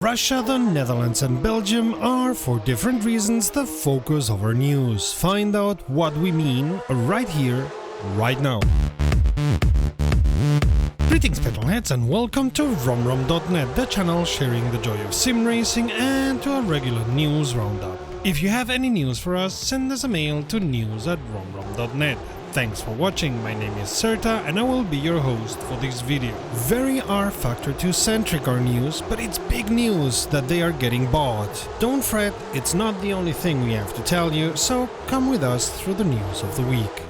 Russia, the Netherlands and Belgium are, for different reasons, the focus of our news. Find out what we mean right here, right now. Greetings petrolheads and welcome to romrom.net, the channel sharing the joy of sim racing, and to a regular news roundup. If you have any news for us, send us a mail to news@romrom.net. Thanks for watching, my name is Serta and I will be your host for this video. Very rFactor 2 centric our news, but it's big news that they are getting bought. Don't fret, it's not the only thing we have to tell you, so come with us through the news of the week.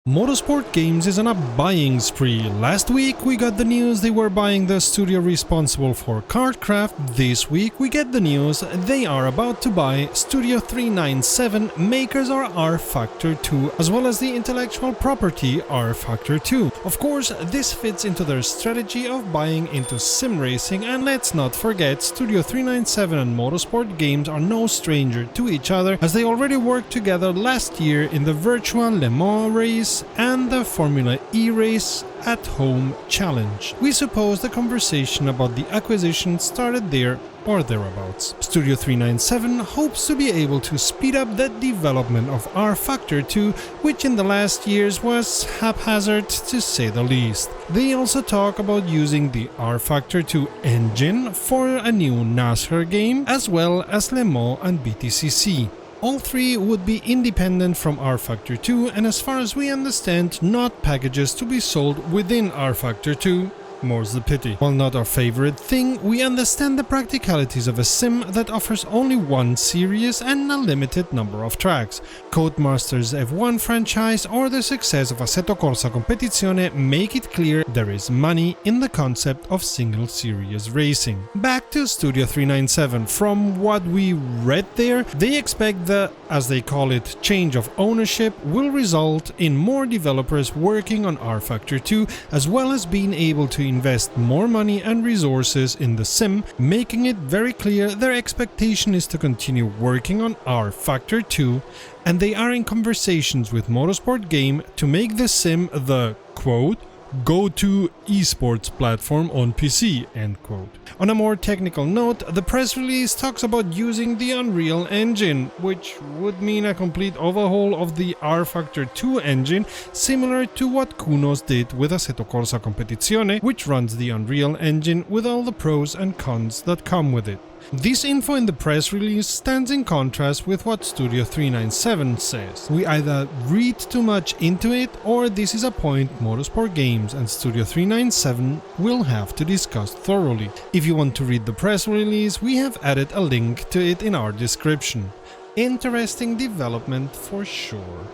Motorsport Games is on a buying spree. Last week we got the news they were buying the studio responsible for KartCraft. This week we get the news they are about to buy Studio 397, makers of rFactor 2, as well as the intellectual property rFactor 2. Of course, this fits into their strategy of buying into sim racing, and let's not forget Studio 397 and Motorsport Games are no stranger to each other, as they already worked together last year in the virtual Le Mans race and the Formula E race at home challenge. We suppose the conversation about the acquisition started there or thereabouts. Studio 397 hopes to be able to speed up the development of rFactor 2, which in the last years was haphazard to say the least. They also talk about using the rFactor 2 engine for a new NASCAR game, as well as Le Mans and BTCC. All three would be independent from rFactor 2 and, as far as we understand, not packages to be sold within rFactor 2. More's the pity. While not our favorite thing, we understand the practicalities of a sim that offers only one series and a limited number of tracks. Codemasters F1 franchise or the success of Assetto Corsa Competizione make it clear there is money in the concept of single series racing. Back to Studio 397, from what we read there, they expect the, as they call it, change of ownership will result in more developers working on rFactor 2, as well as being able to invest more money and resources in the sim, making it very clear their expectation is to continue working on rFactor 2, and they are in conversations with Motorsport Game to make the sim the, quote, go-to esports platform on PC, end quote. On a more technical note, the press release talks about using the Unreal Engine, which would mean a complete overhaul of the rFactor 2 engine, similar to what Kunos did with Assetto Corsa Competizione, which runs the Unreal Engine with all the pros and cons that come with it. This info in the press release stands in contrast with what Studio 397 says. We either read too much into it, or this is a point Motorsport Games and Studio 397 will have to discuss thoroughly. If you want to read the press release, we have added a link to it in our description. Interesting development for sure.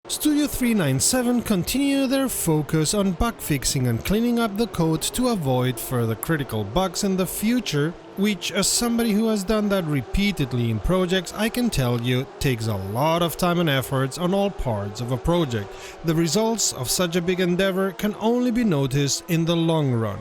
Studio 397 continue their focus on bug fixing and cleaning up the code to avoid further critical bugs in the future, which, as somebody who has done that repeatedly in projects, I can tell you takes a lot of time and efforts on all parts of a project. The results of such a big endeavor can only be noticed in the long run.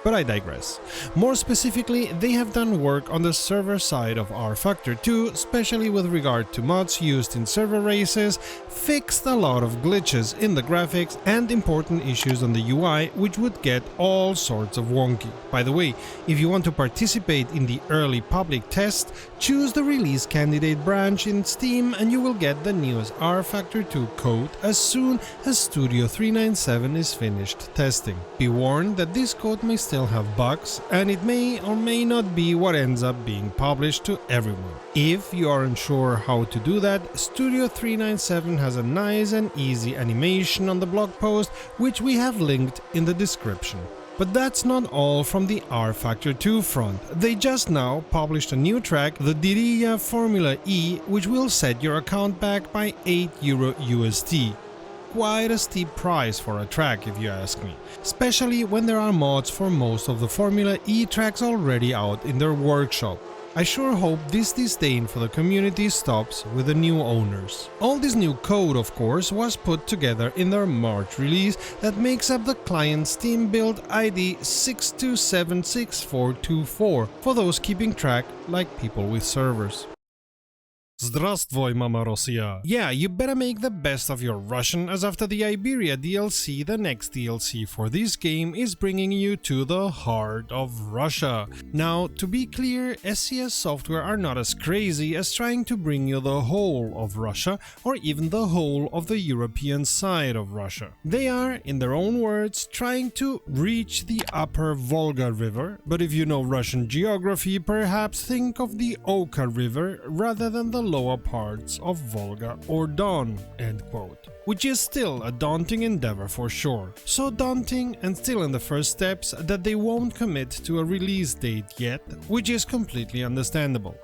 But I digress. More specifically, they have done work on the server side of rFactor 2, especially with regard to mods used in server races, fixed a lot of glitches in the graphics and important issues on the UI, which would get all sorts of wonky. By the way, if you want to participate in the early public test, choose the release candidate branch in Steam and you will get the newest rFactor 2 code as soon as Studio 397 is finished testing. Be warned that this code may still have bugs, and it may or may not be what ends up being published to everyone. If you are unsure how to do that, Studio 397 has a nice and easy animation on the blog post, which we have linked in the description. But that's not all from the rFactor 2 front. They just now published a new track, the Diriyah Formula E, which will set your account back by €8 USD. Quite a steep price for a track, if you ask me, especially when there are mods for most of the Formula E tracks already out in their workshop. I sure hope this disdain for the community stops with the new owners. All this new code, of course, was put together in their March release that makes up the client Steam build ID 6276424 for those keeping track like people with servers. Здравствуй, Mama Russia. Yeah, you better make the best of your Russian, as after the Iberia DLC, the next DLC for this game is bringing you to the heart of Russia. Now, to be clear, SCS Software are not as crazy as trying to bring you the whole of Russia or even the whole of the European side of Russia. They are, in their own words, trying to reach the upper Volga River, but if you know Russian geography, perhaps think of the Oka River rather than the lower parts of Volga or Don, end quote. Which is still a daunting endeavor for sure. So daunting and still in the first steps that they won't commit to a release date yet, which is completely understandable.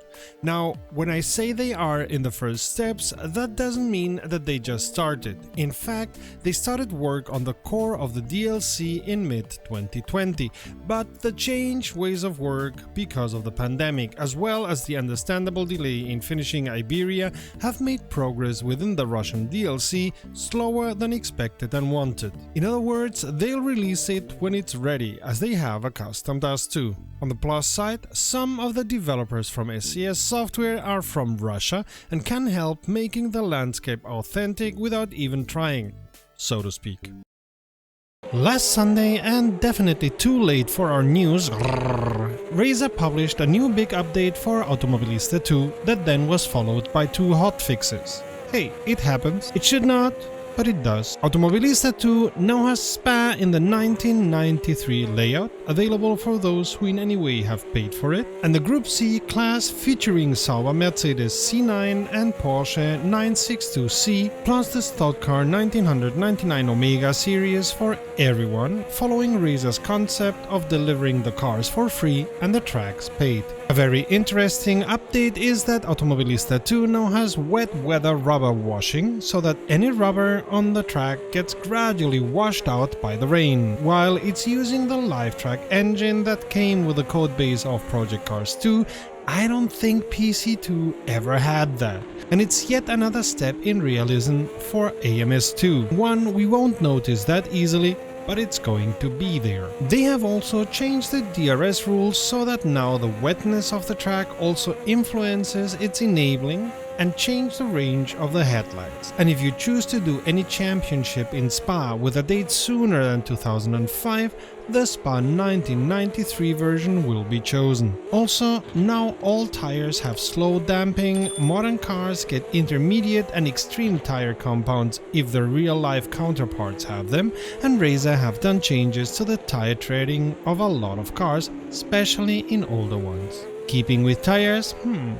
Now, when I say they are in the first steps, that doesn't mean that they just started. In fact, they started work on the core of the DLC in mid-2020, but the changed ways of work because of the pandemic, as well as the understandable delay in finishing Iberia, have made progress within the Russian DLC slower than expected and wanted. In other words, they'll release it when it's ready, as they have accustomed us to. On the plus side, some of the developers from SCS Software are from Russia and can help making the landscape authentic without even trying, so to speak. Last Sunday, and definitely too late for our news, rFactor published a new big update for Automobilista 2 that then was followed by 2 hotfixes. Hey, it happens. It should not, but it does. Automobilista 2 now has SPA in the 1993 layout, available for those who in any way have paid for it, and the Group C class featuring Sauber Mercedes C9 and Porsche 962C, plus the stock car 1999 Omega series for everyone, following rFactor's concept of delivering the cars for free and the tracks paid. A very interesting update is that Automobilista 2 now has wet weather rubber washing, so that any rubber on the track gets gradually washed out by the rain, while it's using the LiveTrack engine that came with the codebase of Project Cars 2. I don't think PC2 ever had that, and it's yet another step in realism for AMS2, one we won't notice that easily, but it's going to be there. They have also changed the DRS rules so that now the wetness of the track also influences its enabling and change the range of the headlights. And if you choose to do any championship in Spa with a date sooner than 2005, the Spa 1993 version will be chosen. Also, now all tires have slow damping, modern cars get intermediate and extreme tire compounds if their real-life counterparts have them, and rFactor have done changes to the tire treading of a lot of cars, especially in older ones. Keeping with tires,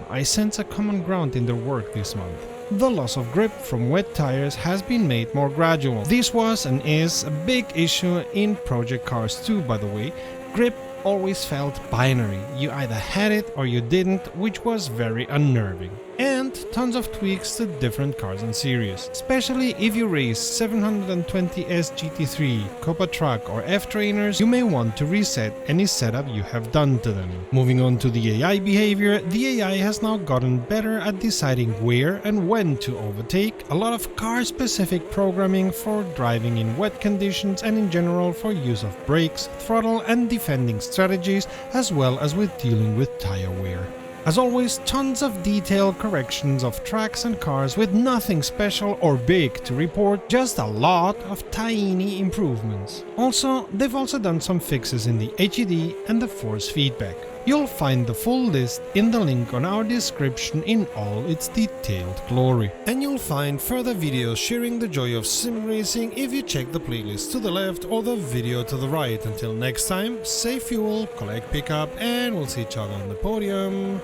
I sense a common ground in their work this month. The loss of grip from wet tires has been made more gradual. This was and is a big issue in Project Cars 2, by the way. Grip always felt binary. You either had it or you didn't, which was very unnerving. And tons of tweaks to different cars and series. Especially if you race 720S GT3, Copa Truck or F-Trainers, you may want to reset any setup you have done to them. Moving on to the AI behavior, the AI has now gotten better at deciding where and when to overtake, a lot of car-specific programming for driving in wet conditions and in general for use of brakes, throttle and defending strategies, as well as with dealing with tire wear. As always, tons of detailed corrections of tracks and cars with nothing special or big to report, just a lot of tiny improvements. Also, they've also done some fixes in the HED and the force feedback. You'll find the full list in the link on our description in all its detailed glory. And you'll find further videos sharing the joy of sim racing if you check the playlist to the left or the video to the right. Until next time, save fuel, collect pickup, and we'll see each other on the podium.